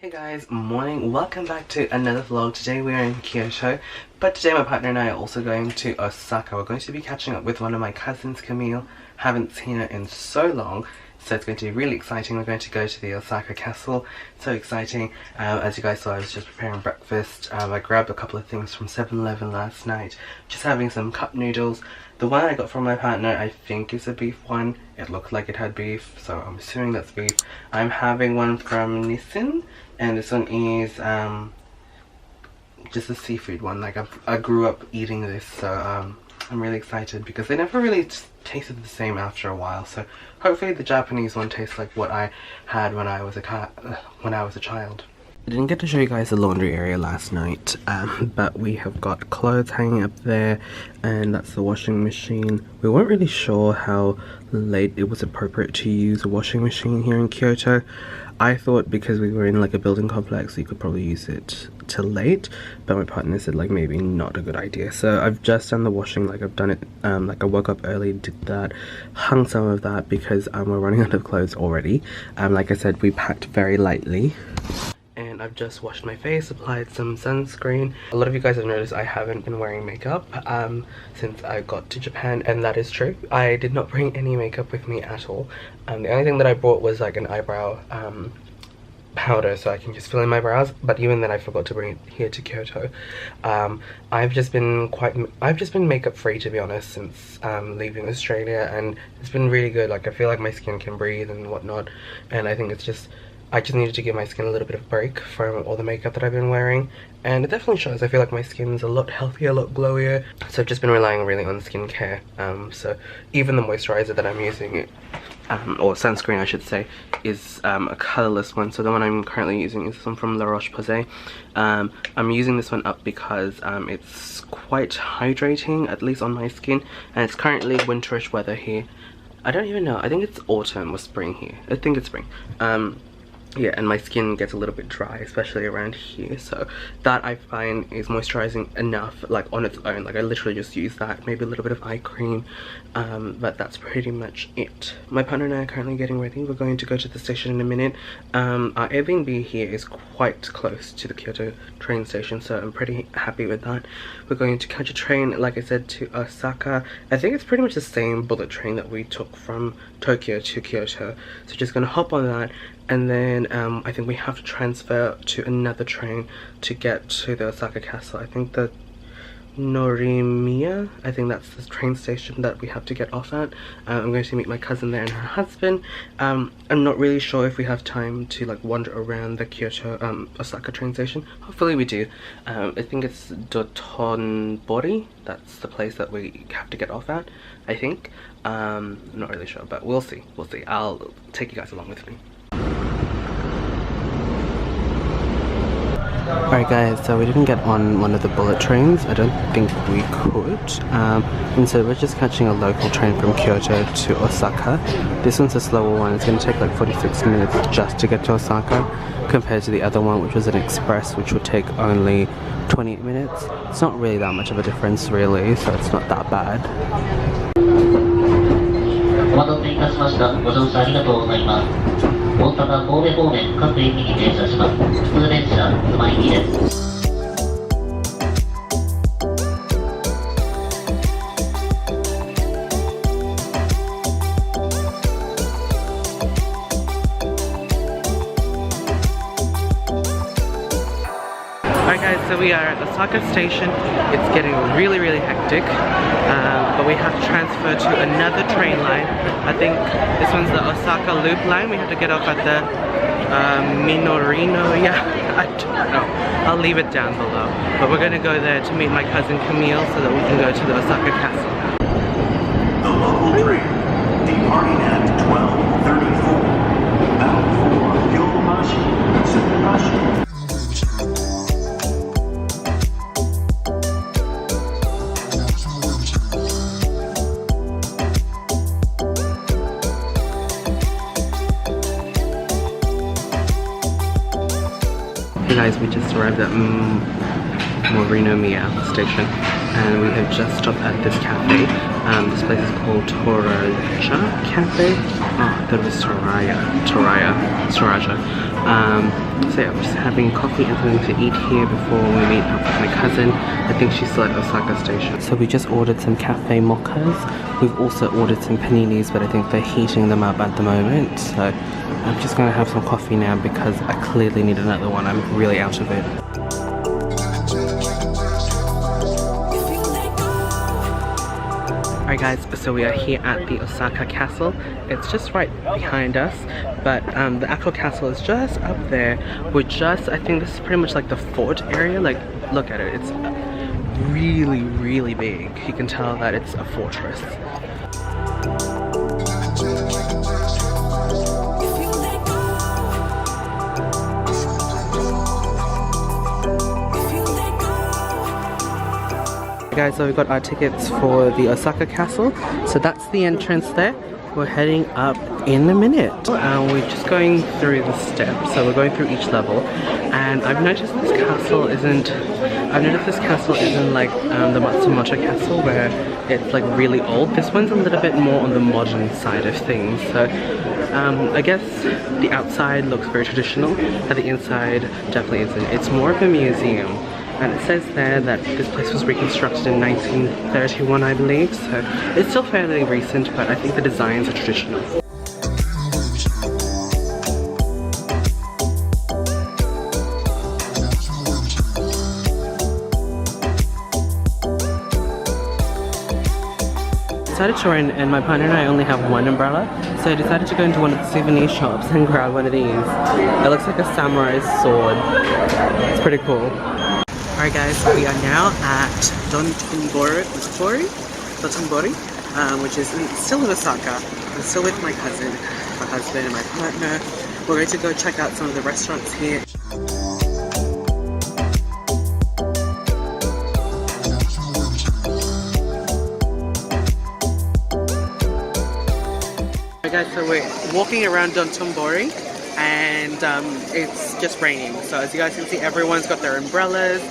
Hey guys, morning. Welcome back to another vlog. Today we are in Kyoto, but today my partner and I are also going to Osaka. We're going to be catching up with one of my cousins, Camille. Haven't seen her in so long, so it's going to be really exciting. We're going to go to the Osaka Castle. So exciting. As you guys saw, I was just preparing breakfast. I grabbed a couple of things from 7-Eleven last night. Just having some cup noodles. The one I got from my partner, I think is a beef one. It looked like it had beef, so I'm assuming that's beef. I'm having one from Nissin, and this one is just a seafood one. Like I grew up eating this, so I'm really excited because they never really tasted the same after a while. So hopefully the Japanese one tastes like what I had when I was a child. I didn't get to show you guys the laundry area last night, but we have got clothes hanging up there, and that's the washing machine. We weren't really sure how late it was appropriate to use a washing machine here in Kyoto. I thought because we were in like a building complex, you could probably use it till late, but my partner said like maybe not a good idea. So I've just done the washing. Like I've done it, like I woke up early, did that, hung some of that because we're running out of clothes already. Like I said, we packed very lightly. And I've just washed my face, applied some sunscreen. A lot of you guys have noticed I haven't been wearing makeup since I got to Japan, and that is true. I did not bring any makeup with me at all. The only thing that I brought was like an eyebrow powder, so I can just fill in my brows, but even then I forgot to bring it here to Kyoto. I've just been makeup free, to be honest, since leaving Australia, and it's been really good. Like I feel like my skin can breathe and whatnot, and I think I just needed to give my skin a little bit of a break from all the makeup that I've been wearing, and it definitely shows. I feel like my skin's a lot healthier, a lot glowier, so I've just been relying really on skincare. So even the moisturizer that I'm using, or sunscreen I should say, is a colourless one. So the one I'm currently using is one from La Roche-Posay. I'm using this one up because it's quite hydrating, at least on my skin, and it's currently winterish weather here. I don't even know, I think it's autumn or spring here. I think it's spring. Yeah, and my skin gets a little bit dry, especially around here, so that I find is moisturizing enough, like on its own. Like I literally just use that, maybe a little bit of eye cream, but that's pretty much it. My partner and I are currently getting ready. We're going to go to the station in a minute. Our Airbnb here is quite close to the Kyoto train station, so I'm pretty happy with that. We're going to catch a train, like I said, to Osaka. I think it's pretty much the same bullet train that we took from Tokyo to Kyoto, so just gonna hop on that. And then I think we have to transfer to another train to get to the Osaka Castle. I think the Norimiya, I think that's the train station that we have to get off at. I'm going to meet my cousin there and her husband. I'm not really sure if we have time to like wander around the Kyoto Osaka train station. Hopefully we do. I think it's Dotonbori. That's the place that we have to get off at, I think. I'm not really sure, but we'll see. We'll see. I'll take you guys along with me. Alright guys, so we didn't get on one of the bullet trains. I don't think we could. And so we're just catching a local train from Kyoto to Osaka. This one's a slower one. It's going to take like 46 minutes just to get to Osaka, compared to the other one, which was an express, which would take only 28 minutes. It's not really that much of a difference really, so it's not that bad. Alright guys, so we are at Osaka station. It's getting really hectic, but we have to transfer to another train line. I think this one's the Osaka Loop line. We have to get off at the Minorino, yeah, I don't know. I'll leave it down below. But we're going to go there to meet my cousin Camille so that we can go to the Osaka Castle. The local train, departing at 12:34, bound for Yokomachi, Tsukubashi. Hey guys, we just arrived at Morinomiya station, and we have just stopped at this cafe. This place is called Toraja Cafe. thought it was Toraja. So yeah, we're just having coffee and something to eat here before we meet up with my cousin. I think she's still at Osaka Station. So we just ordered some cafe mochas. We've also ordered some paninis, but I think they're heating them up at the moment. So I'm just gonna have some coffee now because I clearly need another one. I'm really out of it. Alright guys, so we are here at the Osaka Castle. It's just right behind us, but the actual castle is just up there. I think this is pretty much like the fort area. Like, look at it, it's really, really big. You can tell that it's a fortress. Guys, so we've got our tickets for the Osaka Castle, so that's the entrance there. We're heading up in a minute. We're just going through the steps, so we're going through each level, and I've noticed this castle isn't like the Matsumoto Castle where it's like really old. This one's a little bit more on the modern side of things, so I guess the outside looks very traditional, but the inside definitely isn't. It's more of a museum. And it says there that this place was reconstructed in 1931, I believe, so it's still fairly recent, but I think the designs are traditional. Decided to rent, and my partner and I only have one umbrella, so I decided to go into one of the souvenir shops and grab one of these. It looks like a samurai sword. It's pretty cool. Alright guys, we are now at Dotonbori, which is still in Osaka. I'm still with my cousin, my husband and my partner. We're going to go check out some of the restaurants here. Alright guys, so we're walking around Dotonbori and it's just raining. So as you guys can see, everyone's got their umbrellas.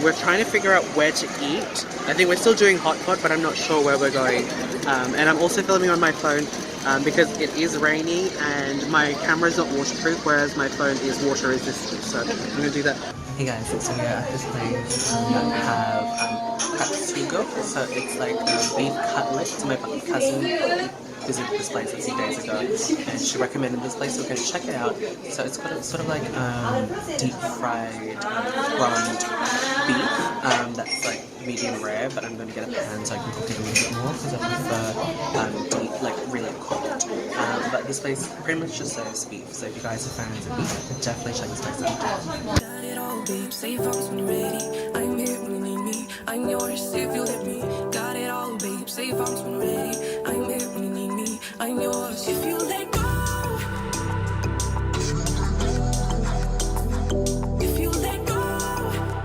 We're trying to figure out where to eat. I think we're still doing hot pot, but I'm not sure where we're going. And I'm also filming on my phone because it is rainy and my camera is not waterproof, whereas my phone is water resistant. So I'm going to do that. Hey guys, so we're at this place that have katsugo. So it's like beef cutlets. My cousin visited this place a few days ago and she recommended this place, so we're going to check it out. So it's got a sort of like deep fried ground beef that's like medium rare, but I'm going to get a pan so I can cook it a little bit more because I prefer deep, like really cooked. But this place pretty much just serves beef, so if you guys are fans of beef, definitely check this place out. Got it all, babe. Say vows when you're ready. I'm here when you need me. I'm yours if you let me. Got it all, babe. Say vows when you're ready. I'm here when you need me. I'm yours if you let go. If you let go.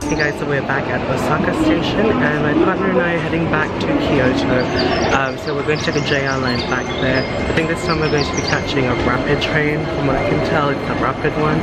Hey guys, so we're back at Osaka Station and my partner and I are heading back to Kyoto. So we're going to take a JR line back there. I think this time we're going to be catching a rapid train. From what I can tell, it's a rapid one.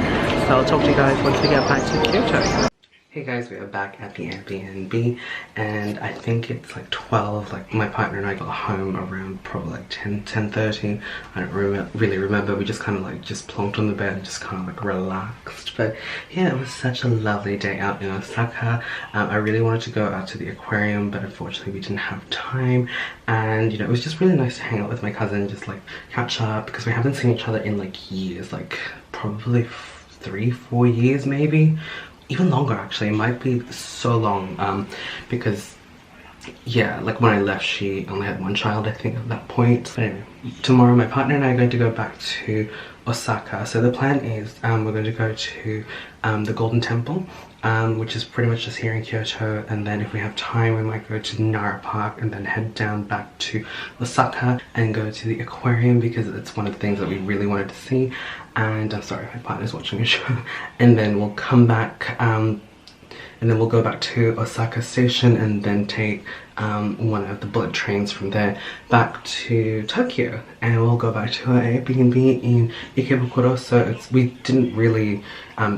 So I'll talk to you guys once we get back to Kyoto. Hey guys, we are back at the Airbnb and I think it's like 12, like my partner and I got home around probably like 10:30. I don't really remember. We just kind of like just plonked on the bed and just kind of like relaxed. But yeah, it was such a lovely day out in Osaka. I really wanted to go out to the aquarium, but unfortunately we didn't have time. And you know, it was just really nice to hang out with my cousin, just like catch up, because we haven't seen each other in like years, like probably 3-4 years maybe. Even longer actually. It might be so long because yeah, like when I left she only had one child I think at that point. But anyway, tomorrow my partner and I are going to go back to Osaka. So the plan is we're going to go to the Golden Temple, which is pretty much just here in Kyoto, and then if we have time we might go to Nara Park and then head down back to Osaka and go to the aquarium because it's one of the things that we really wanted to see. And I'm sorry, my partner's watching a show. And then we'll come back and then we'll go back to Osaka Station and then take one of the bullet trains from there back to Tokyo, and we'll go back to our Airbnb in Ikebukuro. So we didn't really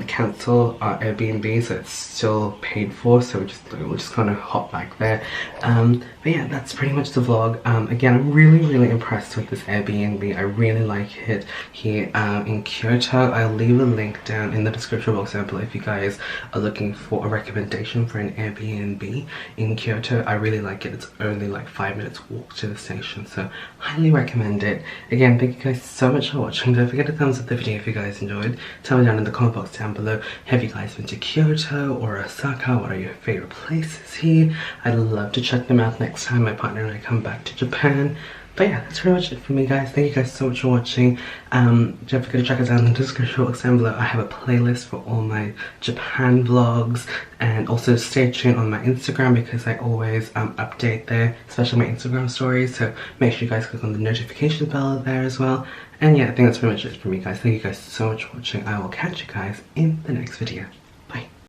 cancel our Airbnb, so it's still paid for, so we're just gonna hop back there. But yeah, that's pretty much the vlog. Again, I'm really impressed with this Airbnb. I really like it here in Kyoto. I'll leave a link down in the description box down below if you guys are looking for a recommendation for an Airbnb in Kyoto. I really like it. It's only like 5 minutes walk to the station, so highly recommend it. Again, thank you guys so much for watching. Don't forget to thumbs up the video if you guys enjoyed. Tell me down in the comment box down below, have you guys been to Kyoto or Osaka? What are your favorite places here? I'd love to check them out next time my partner and I come back to Japan. But yeah, that's pretty much it for me, guys. Thank you guys so much for watching. Don't forget to check us out in the description box down below. I have a playlist for all my Japan vlogs, and also stay tuned on my Instagram because I always update there, especially my Instagram stories. So make sure you guys click on the notification bell there as well. And yeah, I think that's pretty much it for me, guys. Thank you guys so much for watching. I will catch you guys in the next video. Bye.